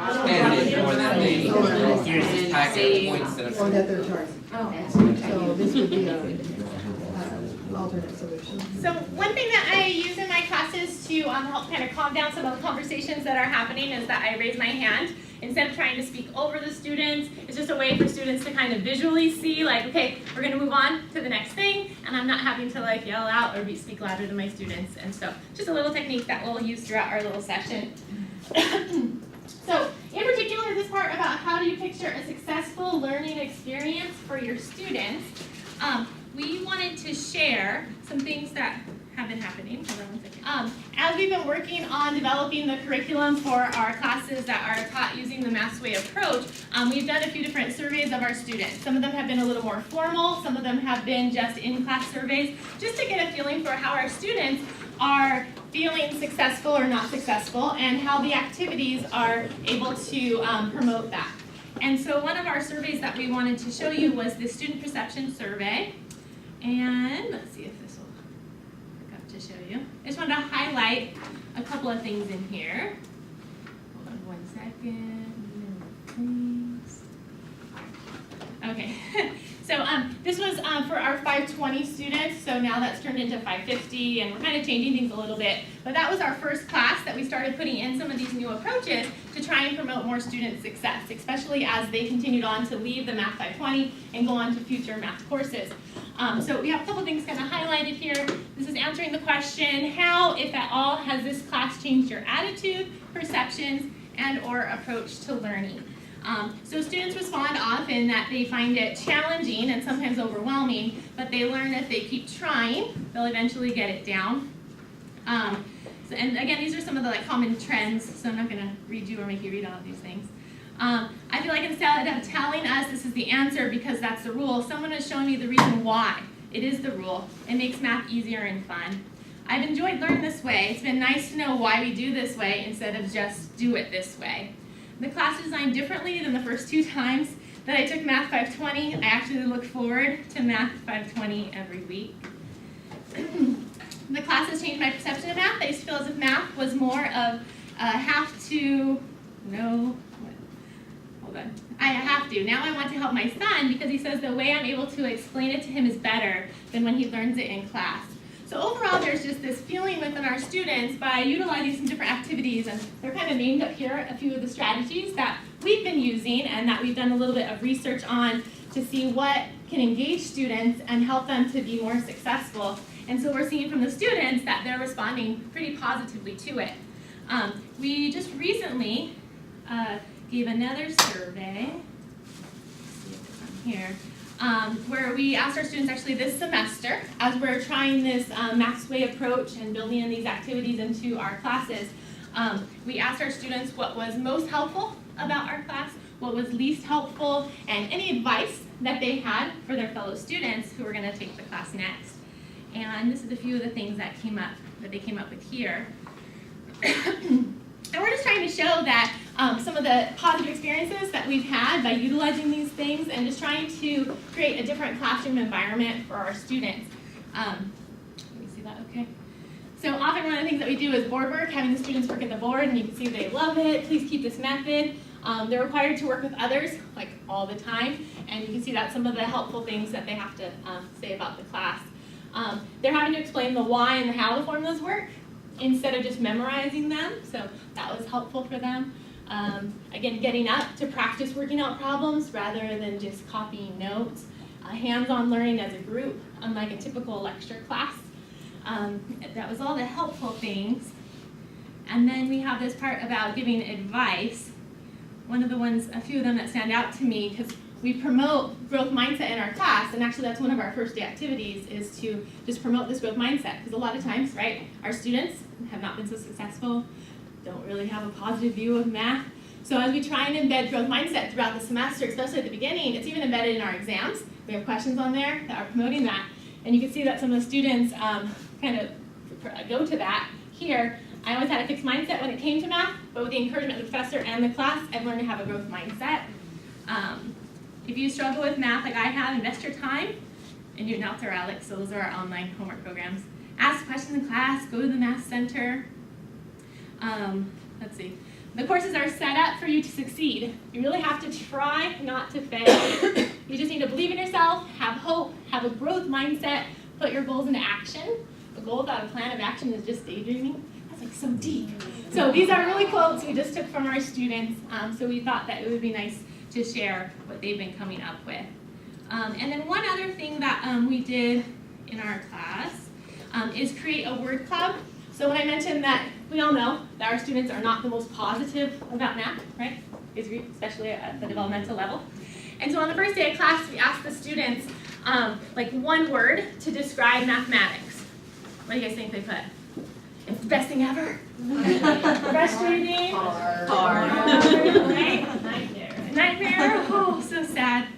expanded more than they, here's this packet of points that Or are. that they're charging. Oh, So this would be an alternate solution. So one thing that I use in my classes to help kind of calm down some of the conversations that are happening is that I raise my hand. Instead of trying to speak over the students, it's just a way for students to kind of visually see, like, okay, we're going to move on to the next thing, and I'm not having to like yell out or speak louder than my students. And so just a little technique that we'll use throughout our little session. So in particular, this part about how do you picture a successful learning experience for your students, we wanted to share some things that have been happening. Hold on 1 second. As we've been working on developing the curriculum for our classes that are taught using the MATHSway Approach, we've done a few different surveys of our students. Some of them have been a little more formal, some of them have been just in-class surveys, just to get a feeling for how our students are feeling successful or not successful, and how the activities are able to promote that. And so one of our surveys that we wanted to show you was the student perception survey. And let's see if this will work up to show you. I just wanted to highlight a couple of things in here. Hold on 1 second, please. Okay, so this was for our 520 students, so now that's turned into 550, and we're kind of changing things a little bit. But that was our first class that we started putting in some of these new approaches to try and promote more student success, especially as they continued on to leave the Math 520 and go on to future math courses. So we have a couple things kind of highlighted here. This is answering the question, how, if at all, has this class changed your attitude, perceptions, and or approach to learning? So students respond often that they find it challenging and sometimes overwhelming, but they learn if they keep trying, they'll eventually get it down. And again, these are some of the common trends, so I'm not going to read you or make you read all of these things. I feel like instead of telling us this is the answer because that's the rule, someone has shown me the reason why it is the rule. It makes math easier and fun. I've enjoyed learning this way. It's been nice to know why we do this way instead of just do it this way. The class is designed differently than the first 2 times that I took Math 520. I actually look forward to Math 520 every week. The class has changed my perception of math. I used to feel as if math was more of I have to. Now I want to help my son because he says the way I'm able to explain it to him is better than when he learns it in class. So overall, there's just this feeling within our students by utilizing some different activities, and they're kind of named up here, a few of the strategies that we've been using and that we've done a little bit of research on to see what can engage students and help them to be more successful. And so we're seeing from the students that they're responding pretty positively to it. We just recently gave another survey, let's see if it's on here, where we asked our students actually this semester, as we're trying this MATHSway approach and building in these activities into our classes, we asked our students what was most helpful about our class, what was least helpful, and any advice that they had for their fellow students who were going to take the class next. And this is a few of the things that they came up with here. And we're just trying to show that some of the positive experiences that we've had by utilizing these things and just trying to create a different classroom environment for our students. Let me see that, okay. So often one of the things that we do is board work, having the students work at the board, and you can see they love it. Please keep this method. They're required to work with others, like all the time, and you can see that some of the helpful things that they have to say about the class. They're having to explain the why and the how the formulas work instead of just memorizing them, so that was helpful for them. Again, getting up to practice working out problems rather than just copying notes. Hands-on learning as a group, unlike a typical lecture class. That was all the helpful things. And then we have this part about giving advice. One of the ones, a few of them that stand out to me, because we promote growth mindset in our class, and actually that's one of our first day activities is to just promote this growth mindset, because a lot of times, right, our students have not been so successful, don't really have a positive view of math. So as we try and embed growth mindset throughout the semester, especially at the beginning, it's even embedded in our exams. We have questions on there that are promoting that, and you can see that some of the students kind of go to that here. I always had a fixed mindset when it came to math, but with the encouragement of the professor and the class, I've learned to have a growth mindset. If you struggle with math like I have, invest your time in your Now or Alex, so those are our online homework programs. Ask questions in class, go to the math center. Let's see. The courses are set up for you to succeed. You really have to try not to fail. You just need to believe in yourself, have hope, have a growth mindset, put your goals into action. A goal without a plan of action is just daydreaming. That's like so deep. So these are really quotes we just took from our students. So we thought that it would be nice to share what they've been coming up with. And then one other thing that we did in our class is create a word cloud. So when I mentioned that we all know that our students are not the most positive about math, right? Especially at the developmental level. And so on the first day of class, we asked the students like one word to describe mathematics. What do you guys think they put? It's the best thing ever. Frustrating. Hard. Right? Nightmare. Oh, so sad.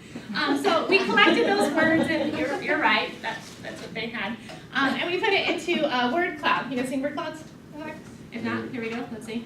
So we collected those words, and you're right. That's what they had. And we put it into a word cloud. You guys sing word clouds? If not, here we go. Let's see.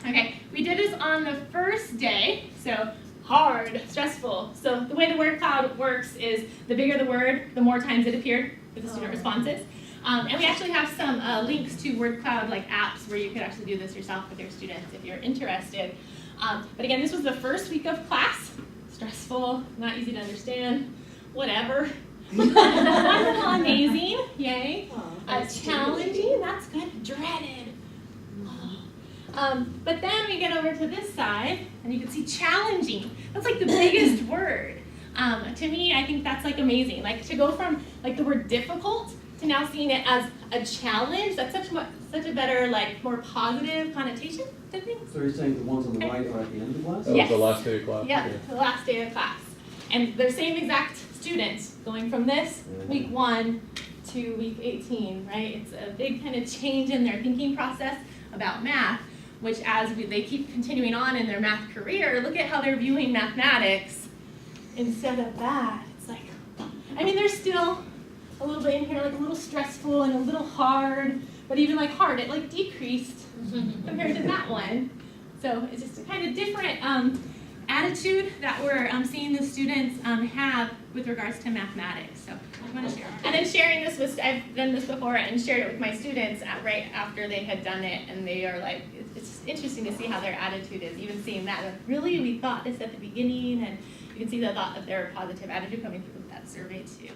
Okay, we did this on the first day. So hard, stressful. So the way the word cloud works is the bigger the word, the more times it appeared with the student responses. And we actually have some links to word cloud like apps where you could actually do this yourself with your students if you're interested. But again, this was the first week of class. Stressful, not easy to understand, whatever. Wonderful, amazing, yay. Challenging, that's good. Dreaded. But then we get over to this side, and you can see challenging. That's like the biggest word. To me, I think that's like amazing. Like to go from like the word difficult to now seeing it as a challenge. That's such a better, like more positive connotation to things. So you're saying the ones on the right are at the end of the class? That Yes. was the last day of class? Yeah, the last day of class. And the same exact students going from this week 1 to week 18, right? It's a big kind of change in their thinking process about math, which as they keep continuing on in their math career, look at how they're viewing mathematics instead of that. It's like, I mean, there's still a little bit in here, like a little stressful and a little hard, but even like hard, it like decreased compared to that one. So it's just a kind of different attitude that we're seeing the students have with regards to mathematics. So I want to share. And then sharing this with, I've done this before and shared it with my students right after they had done it, and they are like, it's interesting to see how their attitude is, even seeing that. Like, really, we thought this at the beginning, and you can see the thought of their positive attitude coming through with that survey too.